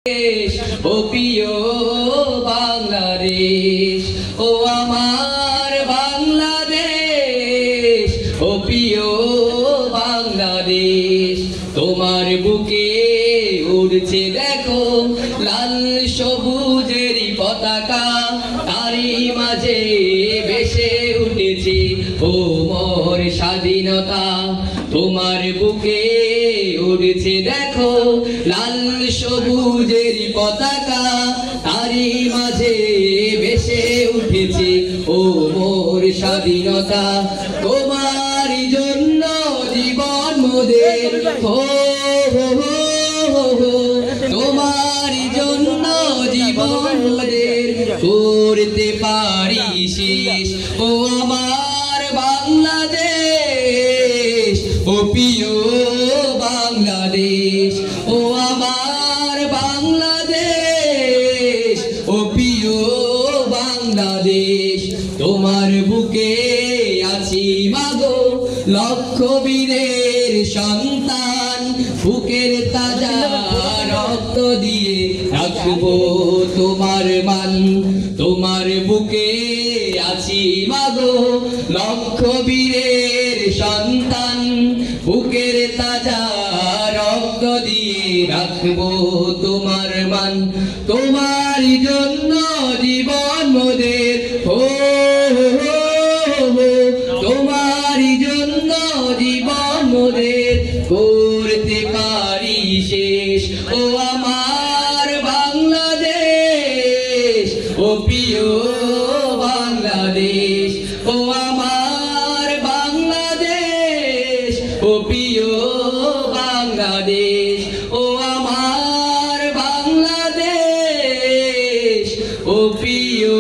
ও প্রিয় বাংলাদেশ, ও আমার বাংলাদেশ, ও প্রিয় বাংলাদেশ। তোমার বুকে উড়ছে দেখো লাল সবুজের পতাকা, তারই মাঝে ভেসে উঠেছে ও মোর স্বাধীনতা। তোমার বুকে উড়ছে দেখো লাল সবুজের পতাকা, তারই মাঝে ভেসে উঠেছে ও মোর স্বাধীনতা। তোমার জন্য জীবন মোদের, হো হো হো হো, তোমার জন্য জীবন মোদের করতে পারি শেষ। ও আমার বাংলাদেশ, ও প্রিয় বাংলাদেশ, ও আমার বাংলাদেশ, ও প্রিয় বাংলাদেশ। তোমার বুকে আছি মাগো লক্ষ বীরের সন্তান, বুকের তাজা রক্ত দিয়ে রাখবো তোমার মান। তোমার বুকে আছি মাগো লক্ষ বীরের সন্তান, বুকের তাজা রক্ত দিয়ে রাখবো তোমার মান। তোমার জন্য জীবন মোদের, হো হো হো, তোমার জন্য জীবন মোদের করতে পারি শেষ। ও আমার বাংলাদেশ, ও প্রিয় বাংলাদেশ, ও আমার বাংলাদেশ, ও প্রিয় বাংলাদেশ, ও আমার বাংলাদেশ, ও প্রিয়